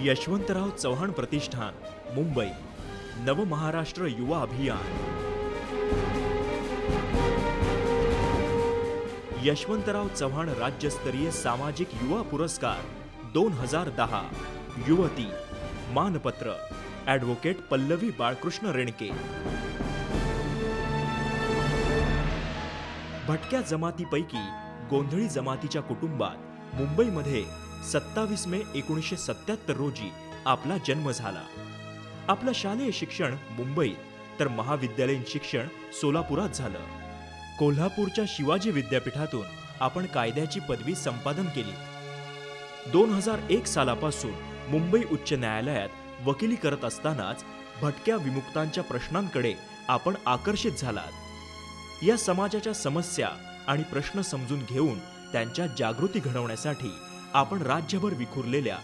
यशवंतराव चव्हाण प्रतिष्ठान, मुंबई, नवमहाराष्ट्र युवा अभियान। यशवंतराव चव्हाण राज्यस्तरीय सामाजिक युवा पुरस्कार 2010, युवती, मानपत्र, ॲडव्होकेट पल्लवी बाळकृष्ण रेणके। भटक्या जमातीपैकी गोंधळी जमातीच्या कुटुंबात मुंबईमध्ये 27 मे 1977 रोजी आपला जन्म झाला। आपलं शालेय शिक्षण मुंबईत तर महाविद्यालयीन शिक्षण सोलापुरात झालं। कोल्हापूरच्या शिवाजी विद्यापीठातून आपण कायद्याची पदवी संपादन केली। 2001 सालापासून मुंबई उच्च न्यायालयात वकिली करत असतानाच भटक्या विमुक्तांच्या प्रश्नांकडे आपण आकर्षित झालात। या समाजाच्या समस्या आणि प्रश्न समजून घेऊन त्यांच्या जागृती घडवण्यासाठी आपण राज्यभर विखुरलेल्या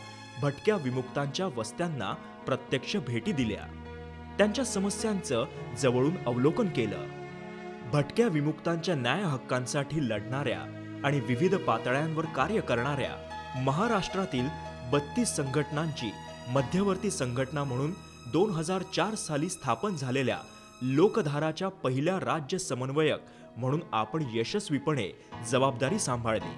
भटक्या विमुक्तांच्या वस्त्यांना प्रत्यक्ष भेटी दिल्या, त्यांच्या समस्यांचं जवळून अवलोकन केलं। भटक्या विमुक्तांच्या न्याय हक्कांसाठी लढणाऱ्या आणि विविध पातळ्यांवर कार्य करणाऱ्या महाराष्ट्रातील 32 संघटनांची मध्यवर्ती संघटना म्हणून 2004 साली स्थापन झालेल्या लोकधाराच्या पहिल्या राज्य समन्वयक म्हणून आपण यशस्वीपणे जबाबदारी सांभाळली।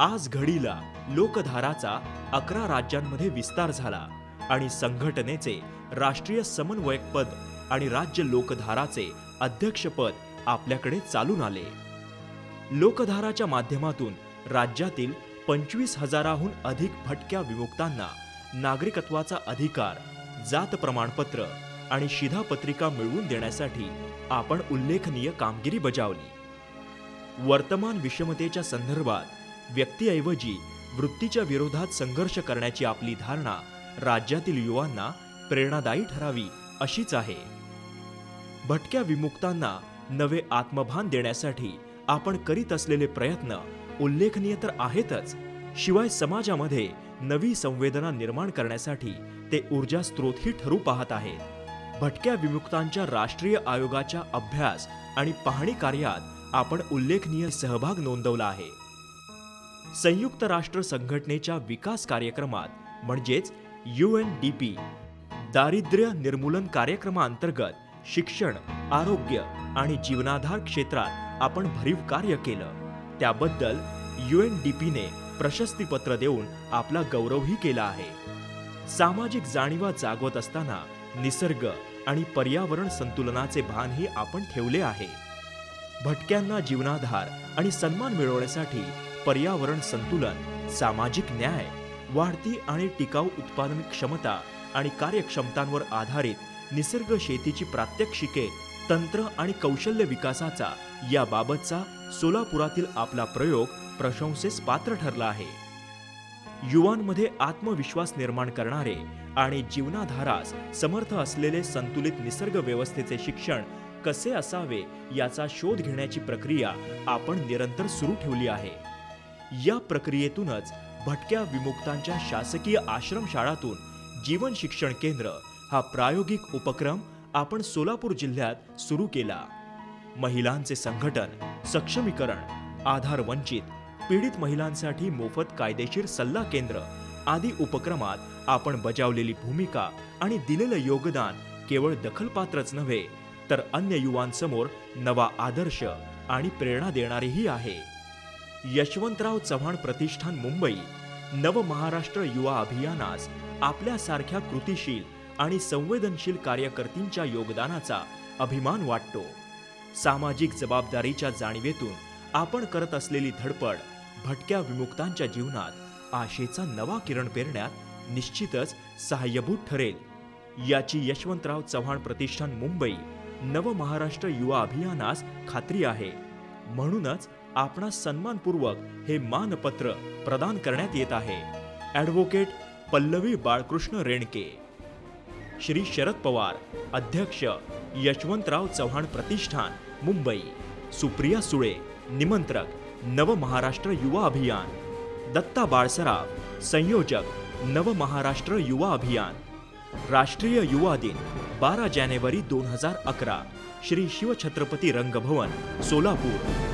आज घडीला लोकधाराचा 11 राज्यांमध्ये विस्तार झाला आणि संघटनेचे राष्ट्रीय समन्वयकपद आणि राज्य लोकधाराचे अध्यक्षपद आपल्याकडे चालून आले। लोकधाराच्या माध्यमातून राज्यातील 25,000हून अधिक भटक्या विमुक्तांना नागरिकत्वाचा अधिकार, जात प्रमाणपत्र आणि शिधापत्रिका मिळवून देण्यासाठी आपण उल्लेखनीय कामगिरी बजावली। वर्तमान विषमतेच्या संदर्भात व्यक्तीऐवजी वृत्तीच्या विरोधात संघर्ष करण्याची आपली धारणा राज्यातील युवांना प्रेरणादायी ठरावी अशीच आहे। भटक्या विमुक्तांना नवे आत्मभान देण्यासाठी आपण करीत असलेले प्रयत्न उल्लेखनीय तर आहेतच, शिवाय समाजामध्ये नवी संवेदना निर्माण करण्यासाठी ते ऊर्जा स्रोतही ठरू पाहत आहेत। भटक्या विमुक्तांच्या राष्ट्रीय आयोगाच्या अभ्यास आणि पाहणी कार्यात आपण उल्लेखनीय सहभाग नोंदवला आहे। संयुक्त राष्ट्र संघटनेच्या विकास कार्यक्रमात म्हणजेच UNDP दारिद्र्य निर्मूलन कार्यक्रमांतर्गत शिक्षण, आरोग्य आणि जीवनाधार क्षेत्रात आपण भरीव कार्य केलं। त्याबद्दल UNDPने प्रशस्तीपत्र देऊन आपला गौरवही केला आहे। सामाजिक जाणीवा जागवत असताना निसर्ग आणि पर्यावरण संतुलनाचे भानही आपण ठेवले आहे। भटक्यांना जीवनाधार आणि सन्मान मिळवण्यासाठी पर्यावरण संतुलन, सामाजिक न्याय, वाढती आणि टिकाऊ उत्पादन क्षमता आणि कार्यक्षमतांवर आधारित निसर्ग शेतीची प्रात्यक्षिके, तंत्र आणि कौशल्य विकासाचा याबाबतचा सोलापुरातील आपला प्रयोग प्रशंसेस पात्र ठरला आहे। युवांमध्ये आत्मविश्वास निर्माण करणारे आणि जीवनाधारास समर्थ असलेले संतुलित निसर्ग व्यवस्थेचे शिक्षण कसे असावे याचा शोध घेण्याची प्रक्रिया आपण निरंतर सुरू ठेवली आहे। या प्रक्रियेतूनच भटक्या विमुक्तांच्या शासकीय आश्रमशाळातून जीवन शिक्षण केंद्र हा प्रायोगिक उपक्रम आपण सोलापूर जिल्ह्यात सुरू केला। महिलांचे संघटन, सक्षमीकरण, आधार वंचित, पीडित महिलांसाठी मोफत कायदेशीर सल्ला केंद्र आदी उपक्रमात आपण बजावलेली भूमिका आणि दिलेलं योगदान केवळ दखलपात्रच नव्हे तर अन्य युवांसमोर नवा आदर्श आणि प्रेरणा देणारेही आहे। यशवंतराव चव्हाण प्रतिष्ठान, मुंबई, नवमहाराष्ट्र युवा अभियानास आपल्यासारख्या कृतिशील आणि संवेदनशील कार्यकर्त्यांच्या योगदानाचा अभिमान वाटतो। सामाजिक जबाबदारीच्या जाणीवेतून आपण करत असलेली धडपड भटक्या विमुक्तांच्या जीवनात आशेचा नवा किरण पेरण्यात निश्चितच सहाय्यभूत ठरेल याची यशवंतराव चव्हाण प्रतिष्ठान, मुंबई, नवमहाराष्ट्र युवा अभियानास खात्री आहे। म्हणूनच आपणास सन्मानपूर्वक हे मानपत्र प्रदान करण्यात येत आहे। ॲडव्होकेट पल्लवी बाळकृष्ण रेणके, श्री शरद पवार, अध्यक्ष, यशवंतराव चव्हाण प्रतिष्ठान, मुंबई, सुप्रिया सुळे, निमंत्रक, नवमहाराष्ट्र युवा अभियान, दत्ता बाळसराव, संयोजक, नवमहाराष्ट्र युवा अभियान। राष्ट्रीय युवा दिन 12 जानेवारी 2011, श्री शिवछत्रपती रंगभवन, सोलापूर।